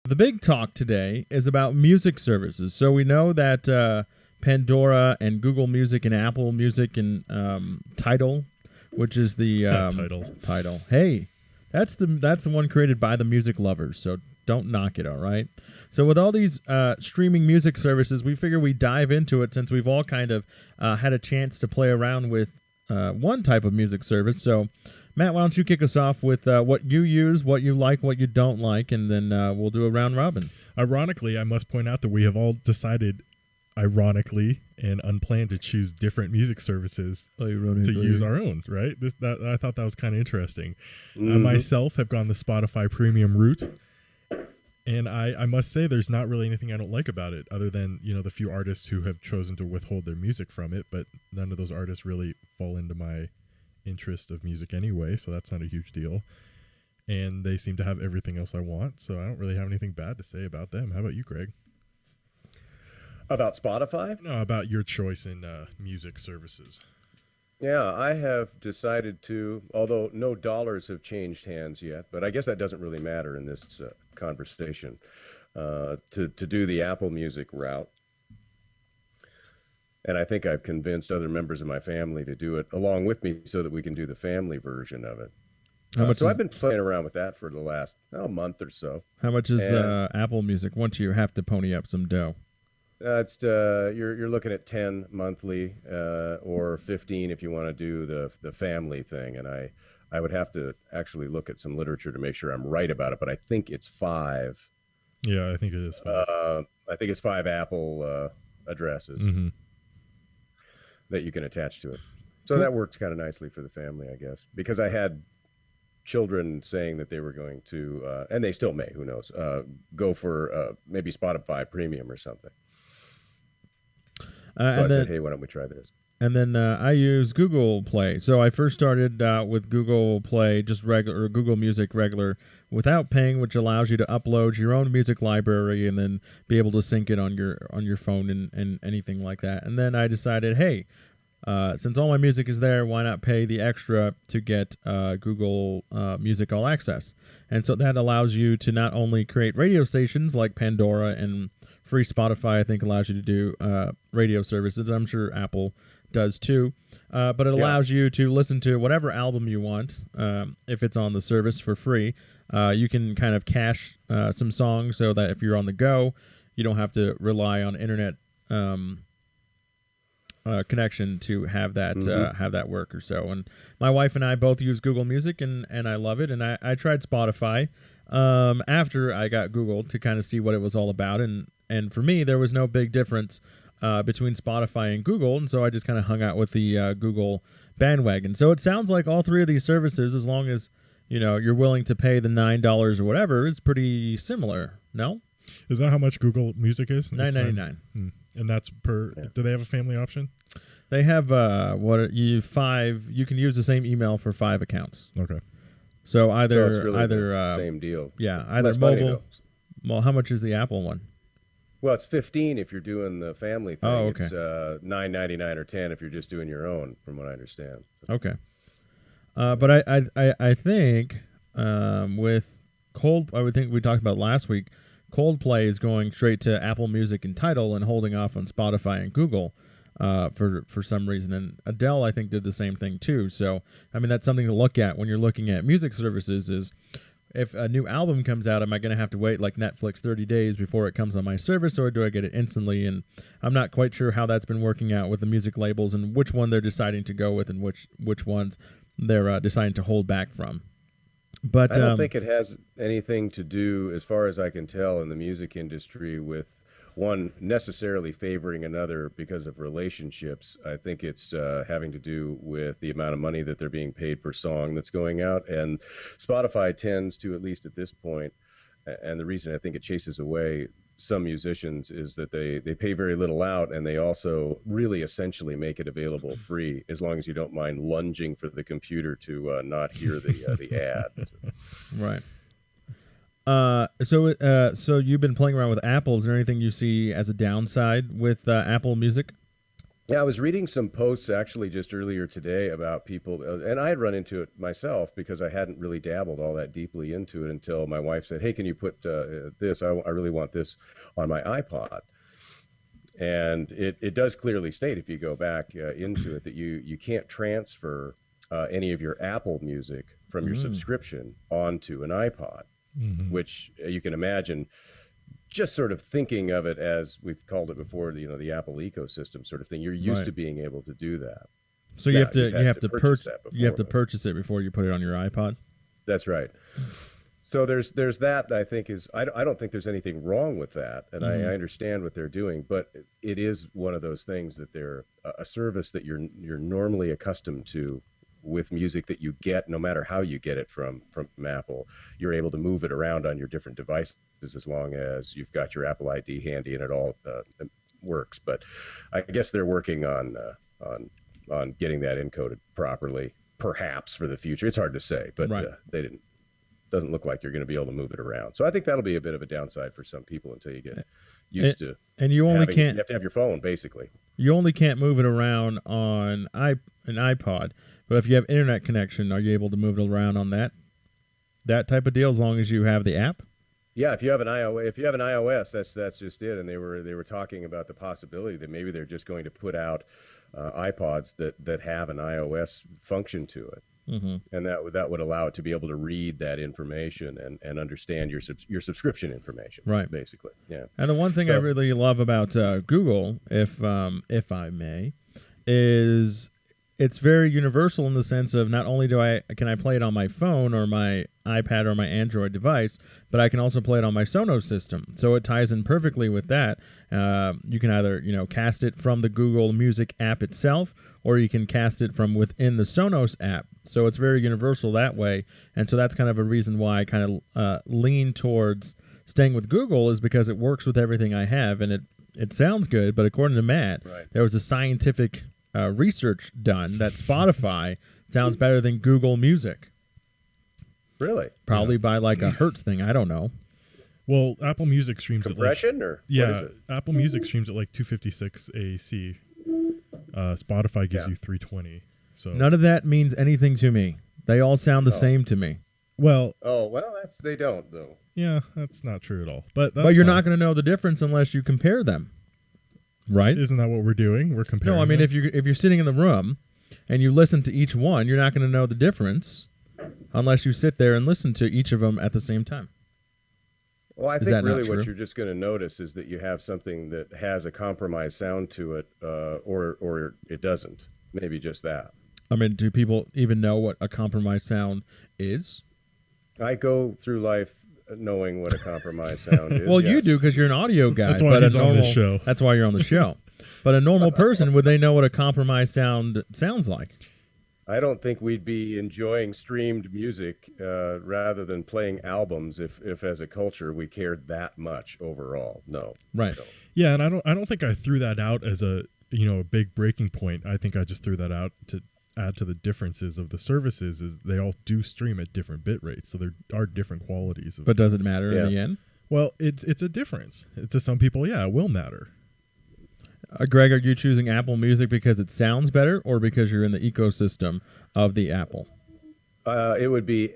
The big talk today is about music services. So we know that Pandora and Google Music and Apple Music and Tidal, which is the Tidal. Hey, that's the one created by the music lovers. So don't knock it, all right? So with all these streaming music services, we figure we dive into it since we've all kind of had a chance to play around with one type of music service. So Matt, why don't you kick us off with what you use, what you like, what you don't like, and then we'll do a round robin. Ironically, I must point out that we have all decided, ironically and unplanned, to choose different music services to use our own, right? I thought that was kind of interesting. Mm-hmm. I myself have gone the Spotfiy premium route, and I must say there's not really anything I don't like about it other than, the few artists who have chosen to withhold their music from it, but none of those artists really fall into my interest of music anyway, so that's not a huge deal. And they seem to have everything else I want, so I don't really have anything bad to say about them. How about you, Greg? About Spotify? No, about your choice in music services. Yeah, I have decided to, although no dollars have changed hands yet, but I guess that doesn't really matter in this conversation, to do the Apple Music route. And I think I've convinced other members of my family to do it along with me so that we can do the family version of it. So I've been playing around with that for the last month or so. How much is Apple Music once you have to pony up some dough? It's you're looking at 10 monthly or 15 if you want to do the family thing. And I would have to actually look at some literature to make sure I'm right about it, but I think it's 5. Yeah, I think it is 5. I think it's 5 Apple addresses. Mm-hmm. That you can attach to it. So that works kind of nicely for the family, I guess, because I had children saying that they were going to, and they still may, who knows, go for maybe Spotify Premium or something. So I said, hey, why don't we try this? And then I use Google Play. So I first started with Google Play, just regular, or Google Music regular, without paying, which allows you to upload your own music library and then be able to sync it on your phone and anything like that. And then I decided, hey, since all my music is there, why not pay the extra to get Google Music All Access? And so that allows you to not only create radio stations like Pandora, and free Spotify, I think, allows you to do radio services. I'm sure Apple does too, but it allows you to listen to whatever album you want if it's on the service for free. You can kind of cache some songs so that if you're on the go, you don't have to rely on internet connection to have that work or so. And my wife and I both use Google Music, and I love it. And I tried Spotify after I got Google to kind of see what it was all about, and for me there was no big difference between Spotify and Google, and so I just kind of hung out with the Google bandwagon. So it sounds like all three of these services, as long as you're willing to pay the $9 or whatever, is pretty similar. No? Is that how much Google Music is? $9.99. And that's per. Yeah. Do they have a family option? They have 5. You can use the same email for 5 accounts. Okay. So either it's really the same deal. Yeah, either mobile. Well, how much is the Apple one? Well, it's 15 if you're doing the family thing. Oh, okay. It's $9.99 or 10 if you're just doing your own, from what I understand. Okay. But I think with I would think we talked about last week, Coldplay is going straight to Apple Music and Tidal and holding off on Spotify and Google for some reason. And Adele, I think, did the same thing too. So, I mean, that's something to look at when you're looking at music services is, if a new album comes out, am I going to have to wait like Netflix 30 days before it comes on my service, or do I get it instantly? And I'm not quite sure how that's been working out with the music labels and which one they're deciding to go with and which ones they're deciding to hold back from. But I don't think it has anything to do, as far as I can tell, in the music industry with one necessarily favoring another because of relationships. I think it's having to do with the amount of money that they're being paid per song that's going out. And Spotify tends to, at least at this point, and the reason I think it chases away some musicians is that they pay very little out, and they also really essentially make it available free, as long as you don't mind lunging for the computer to not hear the ad. Right. So you've been playing around with Apple. Is there anything you see as a downside with Apple Music? Yeah, I was reading some posts actually just earlier today about people, and I had run into it myself because I hadn't really dabbled all that deeply into it until my wife said, "Hey, can you put this? I really want this on my iPod." And it does clearly state, if you go back into it, that you can't transfer any of your Apple Music from your Mm, subscription onto an iPod, Hmm. which you can imagine just sort of thinking of it as we've called it before, the Apple ecosystem sort of thing. You're used right. to being able to do that. So Now, you've you had have to to purchase that you have before, to though. purchase it before you put it on your iPod. That's right. So there's that I think is I don't think there's anything wrong with that, and Hmm. I understand what they're doing, but it is one of those things that they're a service that you're normally accustomed to with music that you get, no matter how you get it from Apple. You're able to move it around on your different devices as long as you've got your Apple ID handy and it all works. But I guess they're working on getting that encoded properly, perhaps for the future. It's hard to say, but Right. they didn't doesn't look like you're going to be able to move it around. So I think that'll be a bit of a downside for some people until you get And, used to and you only having it. can't You have to have your phone basically. move it around on an iPod. But if you have internet connection, are you able to move it around on that type of deal as long as you have the app? Yeah, if you have an iOS, that's just it. And they were talking about the possibility that maybe they're just going to put out iPods that have an iOS function to it, Hmm. and that would allow it to be able to read that information and understand your subscription information, Right. basically. Yeah. And the one thing I So really love about Google, if I may, is it's very universal in the sense of not only can I play it on my phone or my iPad or my Android device, but I can also play it on my Sonos system. So it ties in perfectly with that. You can either cast it from the Google Music app itself, or you can cast it from within the Sonos app. So it's very universal that way. And so that's kind of a reason why I kind of lean towards staying with Google, is because it works with everything I have, and it sounds good. But according to Matt, right. there was a scientific research done that Spotify sounds better than Google Music, Really? probably by like a hertz thing. I don't know. Well, Apple Music streams at like Compression or what is it? Apple Music streams at like 256 AC. Spotify gives Yeah. you 320. So None of that means anything to me. They all sound the Oh. same to me. well, Oh, well, they don't though. yeah, that's not true at all. But But you're fine. not going to know the difference unless you compare them, right? Isn't that what we're doing? We're comparing. No, I mean them? if you're sitting in the room and you listen to each one, you're not going to know the difference unless you sit there and listen to each of them at the same time. Well, I Is think that not really true? what you're just going to notice is that you have something that has a compromised sound to it, or it doesn't. Maybe just that. I mean, do people even know what a compromised sound is? I go through life knowing what a compromised sound is. Well, you yes. do because you're an audio guy. That's why but he's a on normal, this show. That's why you're on the show. But a normal person, would they know what a compromised sound sounds like? I don't think we'd be enjoying streamed music rather than playing albums if as a culture we cared that much overall. No. Right. No. Yeah, and I don't think I threw that out as a a big breaking point. I think I just threw that out to add to the differences of the services. Is they all do stream at different bit rates, so there are different qualities. But does it matter Yeah. in the end? Well, it's a difference. To some people, yeah, it will matter. Greg, are you choosing Apple Music because it sounds better or because you're in the ecosystem of the Apple? It would be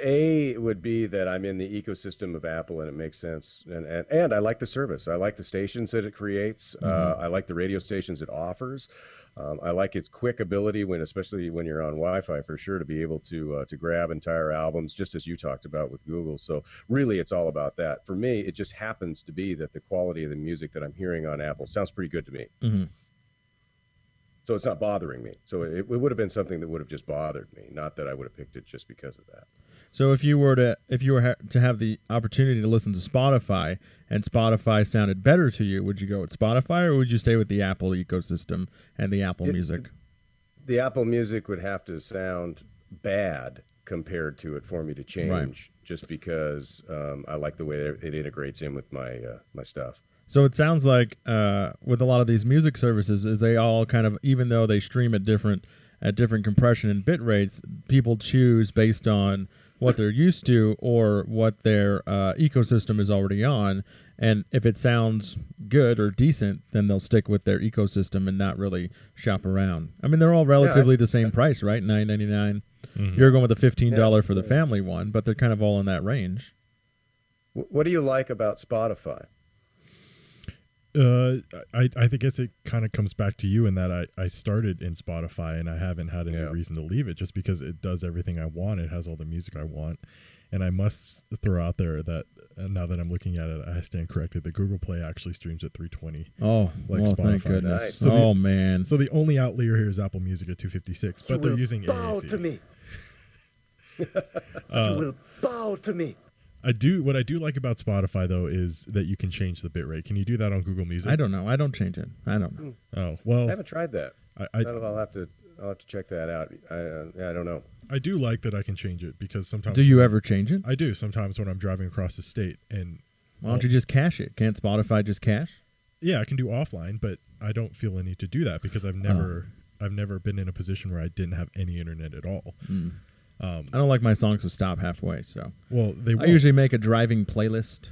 it would be that I'm in the ecosystem of Apple and it makes sense, and I like the service. I like the stations that it creates. I like the radio stations it offers. I like its quick ability especially when you're on Wi-Fi, for sure, to be able to grab entire albums, just as you talked about with Google. So really, it's all about that. For me, it just happens to be that the quality of the music that I'm hearing on Apple sounds pretty good to me. Mm-hmm. So it's not bothering me. So it would have been something that would have just bothered me, not that I would have picked it just because of that. So if you were to have the opportunity to listen to Spotify and Spotify sounded better to you, would you go with Spotify or would you stay with the Apple ecosystem and the Apple Music? The Apple Music would have to sound bad compared to it for me to change, Right. just because I like the way it integrates in with my my stuff. So it sounds like with a lot of these music services, is they all kind of, even though they stream at different compression and bit rates, people choose based on what they're used to or what their ecosystem is already on. And if it sounds good or decent, then they'll stick with their ecosystem and not really shop around. I mean, they're all relatively the same price, right? $9.99. Mhm. You're going with the $15 for the family one, but they're kind of all in that range. What do you like about Spotify? I think it kind of comes back to you in that I started in Spotify and I haven't had any reason to leave it just because it does everything I want. It has all the music I want. And I must throw out there that now that I'm looking at it, I stand corrected. The Google Play actually streams at 320. Oh, like well, Spotify. thank goodness. Nice. So man. So the only outlier here is Apple Music at 256, but they're using bow AAC. to me. You will bow to me. What I do like about Spotify though is that you can change the bitrate. Can you do that on Google Music? I don't know. I don't change it. I don't know. Oh well, I haven't tried that. I'll have to check that out. I don't know. I do like that I can change it because sometimes. Do you ever change it? I do sometimes when I'm driving across the state and. Why don't you just cache it? Can't Spotify just cache? Yeah, I can do offline, but I don't feel a need to do that because I've never been in a position where I didn't have any internet at all. I don't like my songs to stop halfway, so Well, I usually make a driving playlist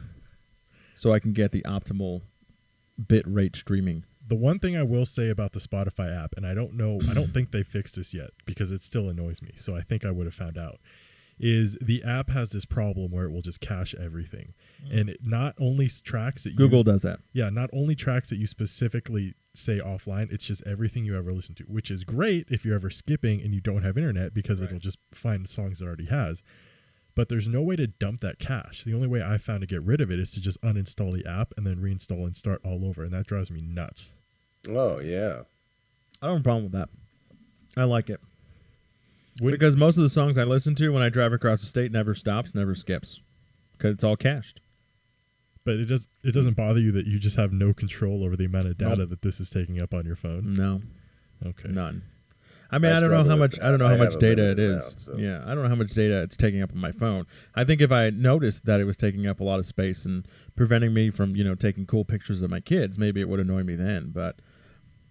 so I can get the optimal bit rate streaming. The one thing I will say about the Spotify app, and I don't think they fixed this yet because it still annoys me. So I think I would have found out. Is the app has this problem where it will just cache everything, and it not only tracks that Google does that. Yeah, not only tracks that you specifically say offline, it's just everything you ever listen to, which is great if you're ever skipping and you don't have internet because it'll just find songs it already has. But there's no way to dump that cache. The only way I found to get rid of it is to just uninstall the app and then reinstall and start all over, and that drives me nuts. Oh yeah. I don't have a problem with that. I like it. Because most of the songs I listen to when I drive across the state never stops, never skips, because it's all cached. But it doesn't bother you that you just have no control over the amount of data that this is taking up on your phone? No. Okay. None. I mean, I don't know how much data it is. amount, so. Yeah, I don't know how much data it's taking up on my phone. I think if I noticed that it was taking up a lot of space and preventing me from, taking cool pictures of my kids, maybe it would annoy me then. But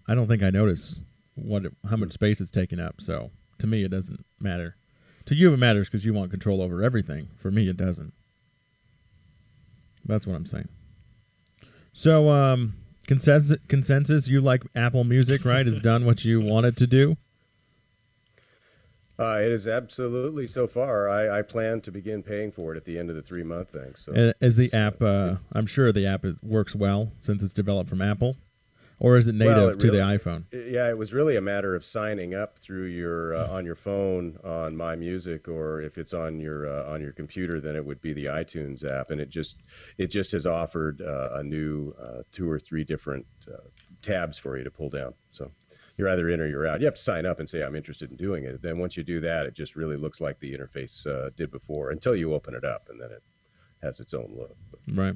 I don't think I notice how much space it's taking up. So to me, it doesn't matter. To you, it matters because you want control over everything. For me, it doesn't. That's what I'm saying. So consensus, you like Apple Music, right? It's done what you wanted to do. It is absolutely so far. I plan to begin paying for it at the end of the 3-month thing. So And is the app? I'm sure the app works well since it's developed from Apple, or is it native to the iPhone? Yeah, it was really a matter of signing up through your on your phone on My Music, or if it's on your computer, then it would be the iTunes app, and it just has offered a new 2 or 3 different tabs for you to pull down. So you're either in or you're out. You have to sign up and say I'm interested in doing it. Then once you do that, it just really looks like the interface did before until you open it up, and then it has its own look. Right.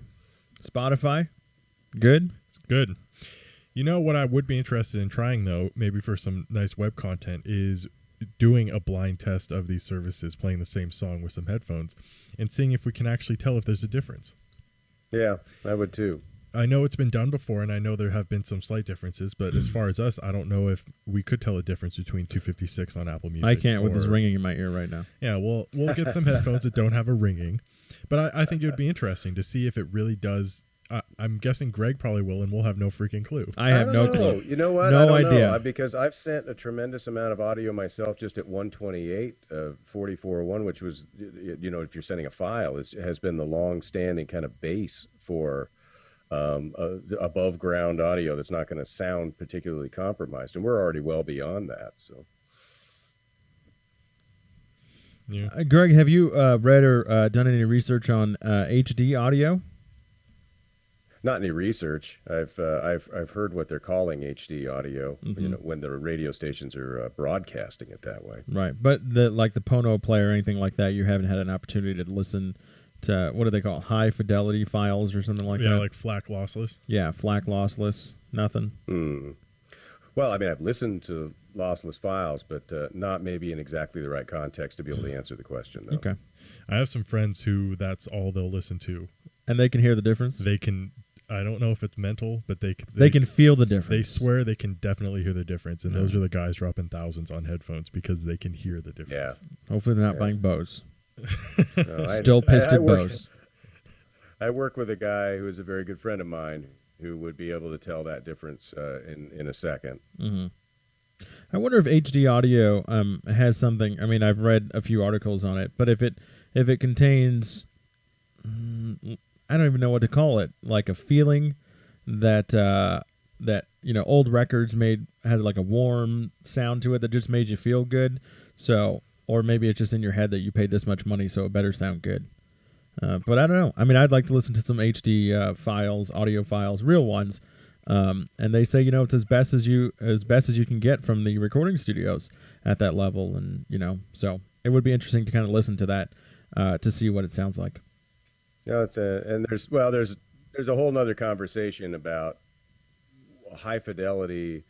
Spotify, good. It's good. You know what I would be interested in trying, though, maybe for some nice web content, is doing a blind test of these services, playing the same song with some headphones, and seeing if we can actually tell if there's a difference. Yeah, I would too. I know it's been done before, and I know there have been some slight differences, but as far as us, I don't know if we could tell a difference between 256 on Apple Music. I can't with this ringing in my ear right now. Yeah, we'll get some headphones that don't have a ringing, but I think it would be interesting to see if it really does. I'm guessing Greg probably will, and we'll have no freaking clue. I have no clue. You know what? No I don't idea. know, because I've sent a tremendous amount of audio myself just at 128 of 44.1, which was, if you're sending a file, has been the long-standing kind of base for above ground audio that's not going to sound particularly compromised, and we're already well beyond that. So, Yeah. Greg, have you read or done any research on HD audio? not any research. I've heard what they're calling HD audio. Mm-hmm. When the radio stations are broadcasting it that way. Right, but the Pono player or anything like that, you haven't had an opportunity to listen to, what do they call it, high fidelity files or something like that? Yeah, like FLAC lossless. Yeah, FLAC lossless, nothing. Well, I mean, I've listened to lossless files, but not maybe in exactly the right context to be able to answer the question, though. Okay. I have some friends who that's all they'll listen to. And they can hear the difference? They can, I don't know if it's mental, but they can feel the difference. They swear they can definitely hear the difference. And those are the guys dropping thousands on headphones because they can hear the difference. Yeah. Hopefully they're not buying Bose. No, Still pissed I at work, Bose. I work with a guy who is a very good friend of mine who would be able to tell that difference in a second. Hmm. I wonder if HD audio has something. I mean, I've read a few articles on it, but if it contains, I don't even know what to call it, like a feeling that that old records had like a warm sound to it that just made you feel good. So, or maybe it's just in your head that you paid this much money, so it better sound good. But I don't know. I mean, I'd like to listen to some HD files, audio files, real ones. And they say it's as best as you can get from the recording studios at that level, and so it would be interesting to kind of listen to that to see what it sounds like. No, and there's a whole nother conversation about high fidelity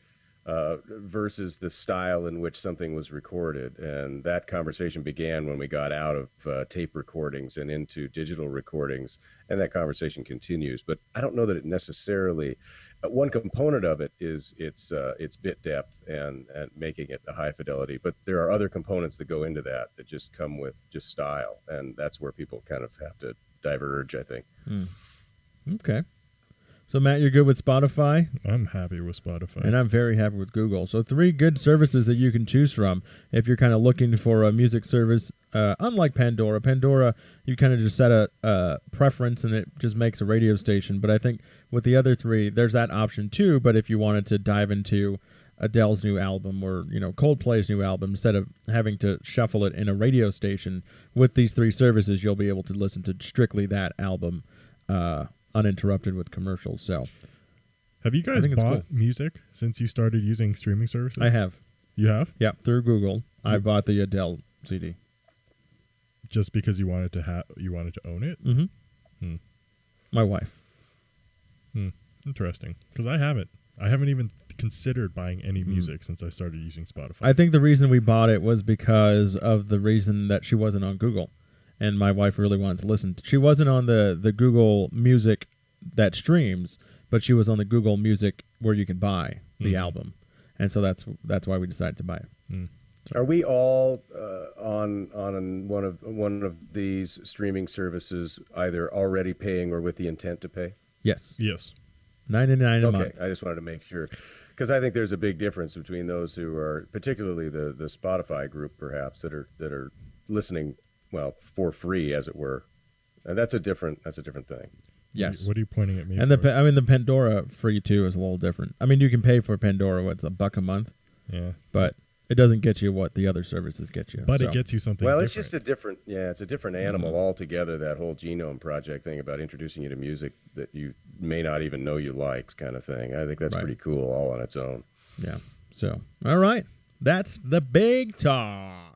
versus the style in which something was recorded. And that conversation began when we got out of tape recordings and into digital recordings. And that conversation continues. But I don't know that it necessarily, one component of it is its bit depth and making it a high fidelity. But there are other components that go into that just come with just style. And that's where people kind of have to diverge, I think. Okay. So, Matt, you're good with Spotify? I'm happy with Spotify. And I'm very happy with Google. So 3 good services that you can choose from if you're kind of looking for a music service. Unlike Pandora. Pandora, you kind of just set a preference and it just makes a radio station. But I think with the other 3, there's that option too. But if you wanted to dive into Adele's new album or, Coldplay's new album, instead of having to shuffle it in a radio station, with these 3 services, you'll be able to listen to strictly that album uninterrupted with commercials. So, have you guys bought music since you started using streaming services? I have. You have? Yeah, through Google. I bought the Adele CD. Just because you wanted to own it? Mm-hmm. My wife. Interesting. Because I haven't. I haven't even considered buying any music since I started using Spotify. I think the reason we bought it was because of the reason that she wasn't on Google. And my wife really wanted to listen. She wasn't on the Google Music that streams, but she was on the Google Music where you can buy the album, and so that's why we decided to buy it. Are we all on one of these streaming services either already paying or with the intent to pay? Yes. $99 a month. Okay, I just wanted to make sure, because I think there's a big difference between those who are, particularly the Spotify group, perhaps that are listening. Well, for free, as it were, and that's a different thing. Yes. What are you pointing at me? And for? the Pandora free too is a little different. I mean, you can pay for Pandora. What's $1 a month? Yeah. But it doesn't get you what the other services get you. But it gets you something. Well, different. it's just a different. Yeah, it's a different animal altogether. That whole Genome Project thing about introducing you to music that you may not even know you like, kind of thing. I think that's pretty cool, all on its own. Yeah. So, all right, that's the big talk.